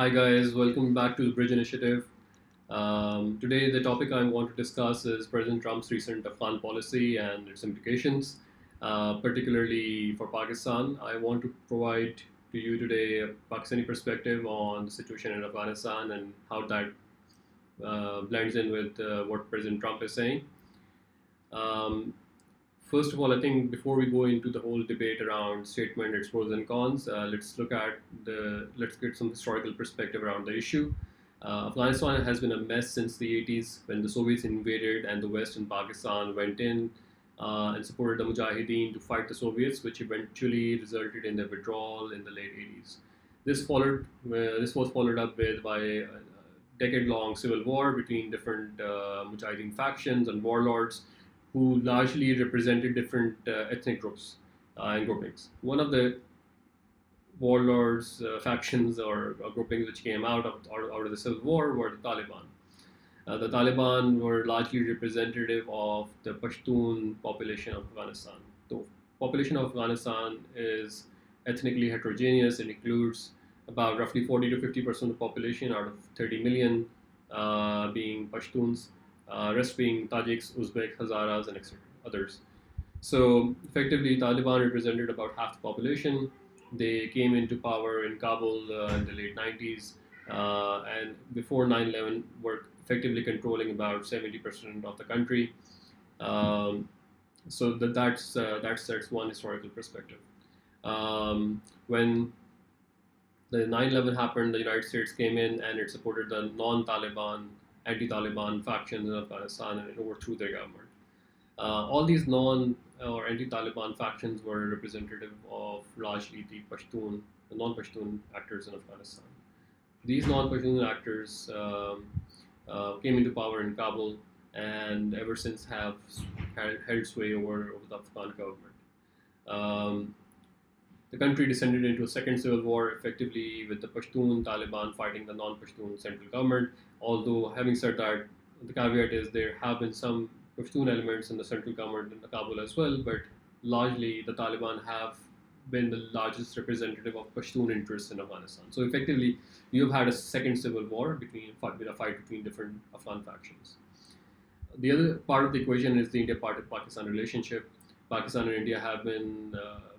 Hi guys, welcome back to the Bridge Initiative. Today the topic I want to discuss is President Trump's recent Afghan policy and its implications, particularly for Pakistan. I want to provide to you today a Pakistani perspective on the situation in Afghanistan and how that blends in with what President Trump is saying. Um, First of all, I think before we go into the whole debate around statement, its pros and cons, let's get some historical perspective around the issue. Afghanistan has been a mess since the 80s when the Soviets invaded and the West and Pakistan went in and supported the Mujahideen to fight the Soviets, which eventually resulted in their withdrawal in the late 80s. This was followed up by a decade-long civil war between different Mujahideen factions and warlords who largely represented different ethnic groups and groupings. One of the warlords, factions, or groupings which came out of the civil war were the Taliban. The Taliban were largely representative of the Pashtun population of Afghanistan. The population of Afghanistan is ethnically heterogeneous. It includes about roughly 40 to 50% of the population out of 30 million being Pashtuns, rest being Tajiks, Uzbeks, Hazaras, and etc. others. So effectively, Taliban represented about half the population. They came into power in Kabul in the late 90s, and before 9/11 were effectively controlling about 70% of the country. Um, that's one historical perspective. When the 9/11 happened, the United States came in and it supported the non-Taliban, anti-Taliban factions in Afghanistan and it overthrew their government. All these non or anti-Taliban factions were representative of largely the non-Pashtun actors in Afghanistan. These non-Pashtun actors came into power in Kabul and ever since have held sway over the Afghan government. Um, the country descended into a second civil war, effectively with the Pashtun Taliban fighting the non-Pashtun central government. Although, having said that, the caveat is there have been some Pashtun elements in the central government in Kabul as well, but largely the Taliban have been the largest representative of Pashtun interests in Afghanistan. So effectively, you've had a second civil war with a fight between different Afghan factions. The other part of the equation is the India-Pakistan relationship. Pakistan and India have been,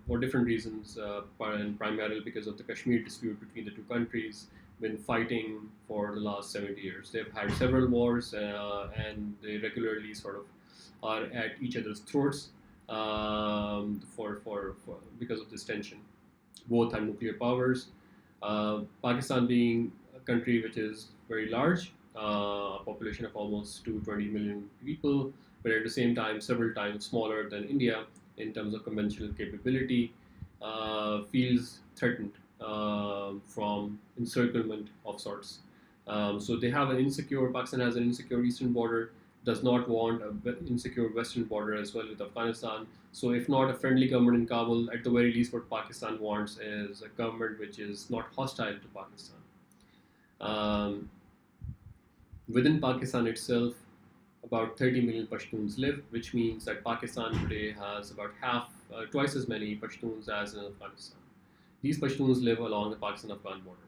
for different reasons, and primarily because of the Kashmir dispute between the two countries, been fighting for the last 70 years. They've had several wars, and they regularly sort of are at each other's throats because of this tension. Both have nuclear powers. Pakistan being a country which is very large, a population of almost 220 million people, but at the same time several times smaller than India in terms of conventional capability, feels threatened from encirclement of sorts. So they have Pakistan has an insecure eastern border, does not want an insecure western border as well with Afghanistan. So if not a friendly government in Kabul, at the very least what Pakistan wants is a government which is not hostile to Pakistan. Um, Within Pakistan itself, about 30 million Pashtuns live, which means that Pakistan today has about twice as many Pashtuns as in Afghanistan. These Pashtuns live along the Pakistan-Afghan border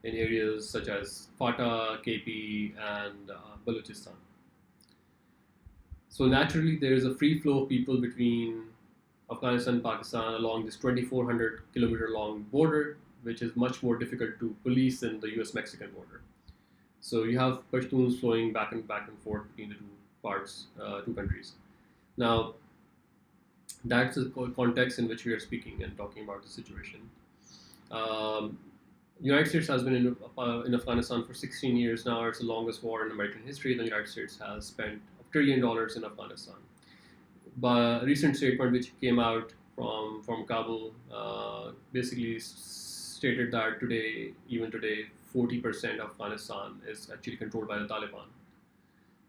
in areas such as Fata, KP, and Balochistan. So naturally, there is a free flow of people between Afghanistan and Pakistan along this 2,400 kilometer long border, which is much more difficult to police than the US-Mexican border. So you have Pashtuns flowing back and forth between the two countries. Now, that's the context in which we are speaking and talking about the situation. Um, United States has been in Afghanistan for 16 years now. It's the longest war in American history. The United States has spent $1 trillion in Afghanistan. But a recent statement which came out from Kabul basically stated that even today, 40% of Afghanistan is actually controlled by the Taliban.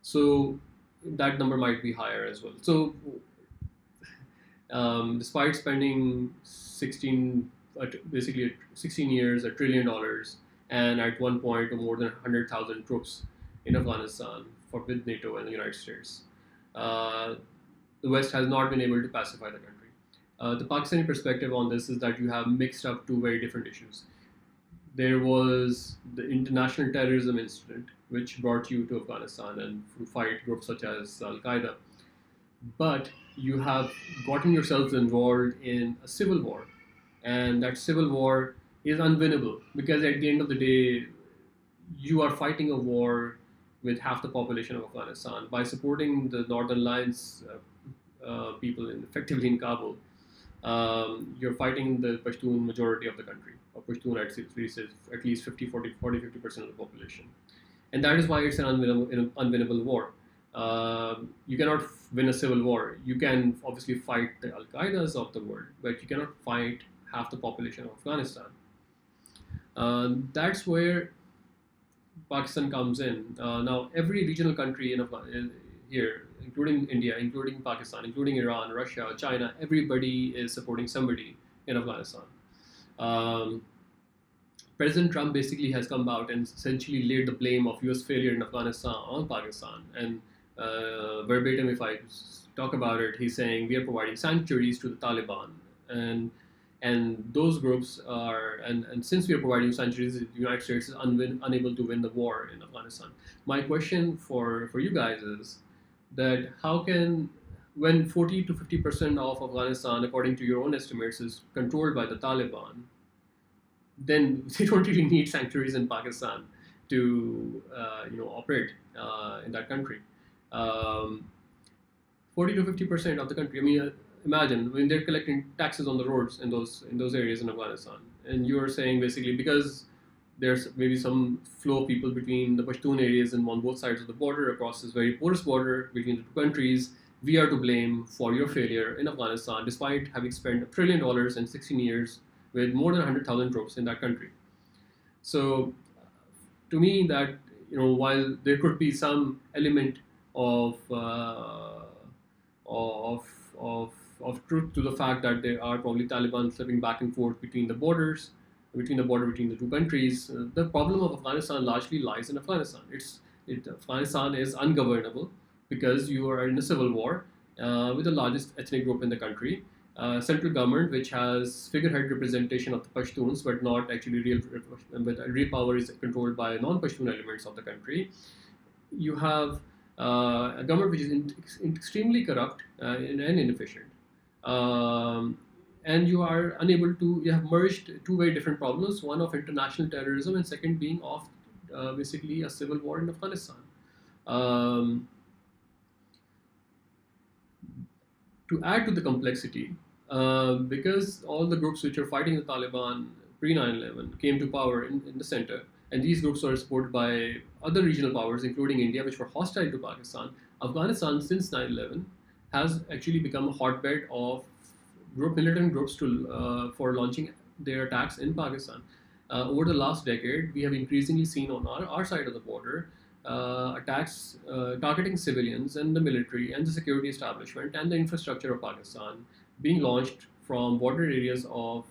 So that number might be higher as well. So despite spending 16 years, $1 trillion, and at one point more than 100,000 troops in Afghanistan with NATO and the United States, the West has not been able to pacify the country. The Pakistani perspective on this is that you have mixed up two very different issues. there was the international terrorism incident, which brought you to Afghanistan and to fight groups such as Al Qaeda. But you have gotten yourselves involved in a civil war, and that civil war is unwinnable because at the end of the day, you are fighting a war with half the population of Afghanistan by supporting the Northern Alliance people effectively in Kabul. You're fighting the Pashtun majority of the country, or Pashtun at least 50, 50% of the population. And that is why it's an unwinnable war. You cannot win a civil war. You can obviously fight the Al Qaedas of the world, but you cannot fight half the population of Afghanistan. That's where Pakistan comes in. Now, every regional country here, including India, including Pakistan, including Iran, Russia, China, everybody is supporting somebody in Afghanistan. Um, President Trump basically has come out and essentially laid the blame of US failure in Afghanistan on Pakistan. And verbatim, if I talk about it, he's saying we are providing sanctuaries to the Taliban. And those groups are, and since we are providing sanctuaries, the United States is unable to win the war in Afghanistan. My question for you guys is that how can, when 40 to 50% of Afghanistan, according to your own estimates, is controlled by the Taliban, then they don't really need sanctuaries in Pakistan to operate in that country. Um, 40 to 50% of the country. I mean, imagine when they're collecting taxes on the roads in those areas in Afghanistan, and you're saying basically because there's maybe some flow of people between the Pashtun areas and on both sides of the border across this very porous border between the two countries, we are to blame for your failure in Afghanistan, despite having spent $1 trillion in 16 years with more than 100,000 troops in that country. So, to me, that while there could be some element of of of of truth to the fact that there are probably Taliban slipping back and forth between the borders, between the two countries. The problem of Afghanistan largely lies in Afghanistan. Afghanistan is ungovernable because you are in a civil war with the largest ethnic group in the country. Central government, which has figurehead representation of the Pashtuns, but not actually but real power is controlled by non-Pashtun elements of the country. You have a government which is extremely corrupt and inefficient. And you are unable to, you have merged two very different problems, one of international terrorism and second being of basically a civil war in Afghanistan. To add to the complexity, because all the groups which are fighting the Taliban pre 9/11 came to power in the center, and these groups were supported by other regional powers, including India, which were hostile to Pakistan. Afghanistan, since 9/11, has actually become a hotbed of militant groups for launching their attacks in Pakistan. Over the last decade, we have increasingly seen on our side of the border attacks targeting civilians and the military and the security establishment and the infrastructure of Pakistan being launched from border areas of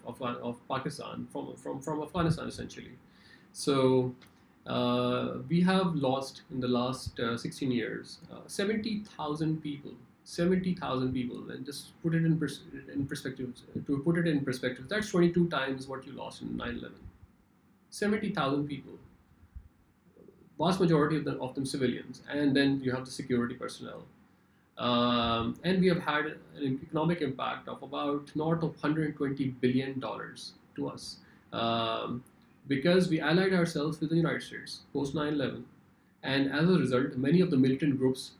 Pakistan, from Afghanistan essentially. So we have lost in the last 16 years 70,000 people. 70,000 people, and just put it in perspective. To put it in perspective, that's 22 times what you lost in 9/11. 70,000 people, vast majority of them civilians, and then you have the security personnel. And we have had an economic impact of about north of $120 billion to us because we allied ourselves with the United States post 9/11, and as a result, many of the militant groups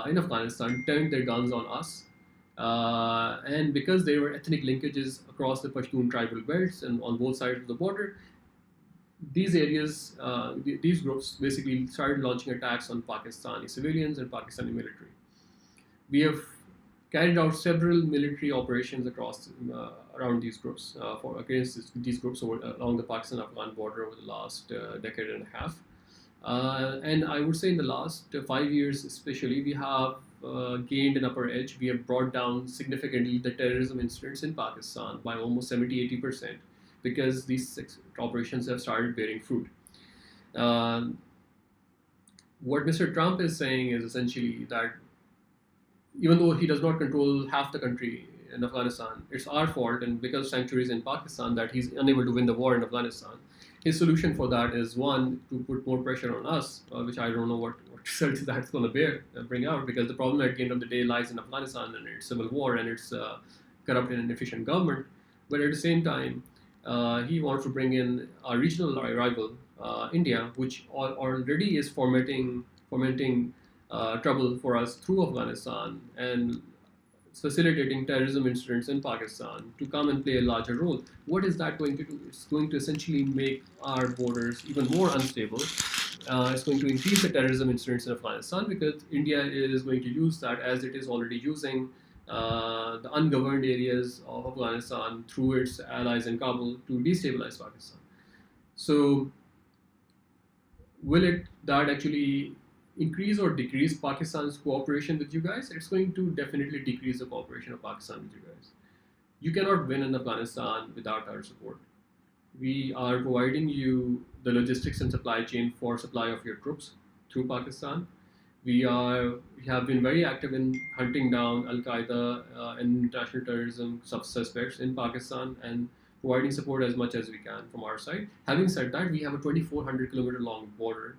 in Afghanistan turned their guns on us. And because there were ethnic linkages across the Pashtun tribal belts and on both sides of the border, these areas, these groups basically started launching attacks on Pakistani civilians and Pakistani military. We have carried out several military operations across around these groups against these groups along the Pakistan-Afghan border over the last decade and a half. And I would say in the last 5 years especially, we have gained an upper edge. We have brought down significantly the terrorism incidents in Pakistan by almost 70-80% because these operations have started bearing fruit. What Mr. Trump is saying is essentially that even though he does not control half the country in Afghanistan, it's our fault, and because sanctuaries in Pakistan, that he's unable to win the war in Afghanistan. His solution for that is one, to put more pressure on us, which I don't know what results that's going to bring out, because the problem at the end of the day lies in Afghanistan and its civil war and its corrupt and inefficient government. But at the same time, he wants to bring in our regional rival, India, which already is fomenting trouble for us through Afghanistan and facilitating terrorism incidents in Pakistan to come and play a larger role. What is that going to do? It's going to essentially make our borders even more unstable. It's going to increase the terrorism incidents in Afghanistan because India is going to use that, as it is already using the ungoverned areas of Afghanistan through its allies in Kabul to destabilize Pakistan. So, will it that actually increase or decrease Pakistan's cooperation with you guys? It's going to definitely decrease the cooperation of Pakistan with you guys. You cannot win in Afghanistan without our support. We are providing you the logistics and supply chain for supply of your troops through Pakistan. We have been very active in hunting down Al Qaeda and international terrorism suspects in Pakistan and providing support as much as we can from our side. Having said that, we have a 2,400 kilometer long border,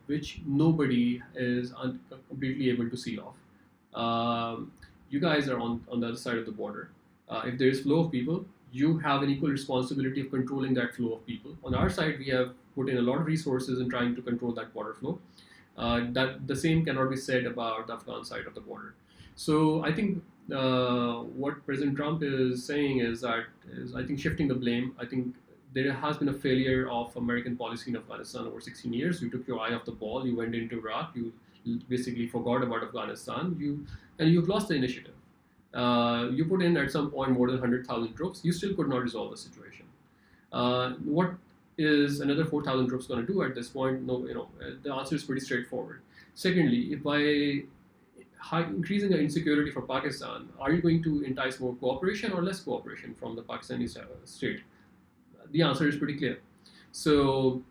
which nobody is completely able to seal off. You guys are on the other side of the border. If there is flow of people, you have an equal responsibility of controlling that flow of people. On our side, we have put in a lot of resources in trying to control that border flow. That the same cannot be said about the Afghan side of the border. So I think what President Trump is saying is I think shifting the blame. I think there has been a failure of American policy in Afghanistan over 16 years. You took your eye off the ball. You went into Iraq. You basically forgot about Afghanistan. You've lost the initiative. You put in at some point more than 100,000 troops. You still could not resolve the situation. What is another 4,000 troops going to do at this point? No, the answer is pretty straightforward. Secondly, if by increasing the insecurity for Pakistan, are you going to entice more cooperation or less cooperation from the Pakistani state? The answer is pretty clear. So,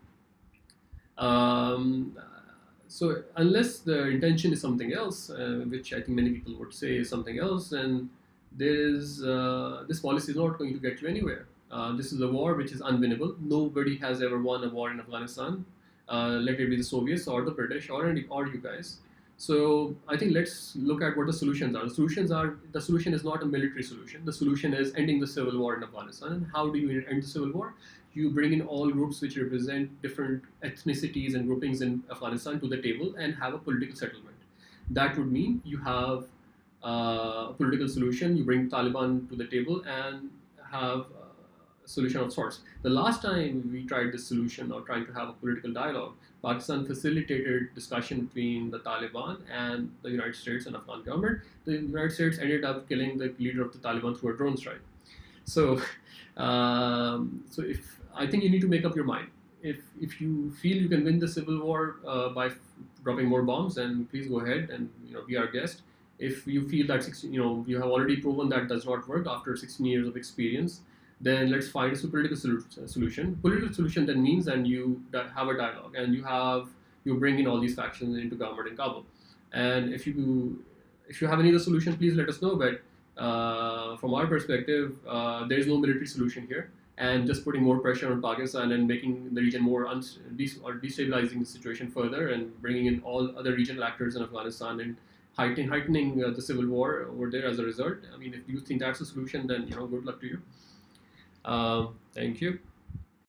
so unless the intention is something else, which I think many people would say is something else, then this policy is not going to get you anywhere. This is a war which is unwinnable. Nobody has ever won a war in Afghanistan. Let it be the Soviets or the British or you guys. So I think let's look at what the solutions are. The solution is not a military solution. The solution is ending the civil war in Afghanistan. And how do you end the civil war? You bring in all groups which represent different ethnicities and groupings in Afghanistan to the table and have a political settlement. That would mean you have a political solution. You bring Taliban to the table and have solution of sorts. The last time we tried this solution or trying to have a political dialogue, Pakistan facilitated discussion between the Taliban and the United States and Afghan government. The United States ended up killing the leader of the Taliban through a drone strike. So, so if I think you need to make up your mind. If you feel you can win the civil war by dropping more bombs, then please go ahead and be our guest. If you feel that you have already proven that does not work after 16 years of experience, then let's find a political solution. Political solution then means then you have a dialogue and you bring in all these factions into government in Kabul. And if you have any other solution, please let us know. But from our perspective, there is no military solution here. And just putting more pressure on Pakistan and making the region more or destabilizing the situation further and bringing in all other regional actors in Afghanistan and heightening the civil war over there as a result. I mean, if you think that's a solution, then good luck to you. Thank you.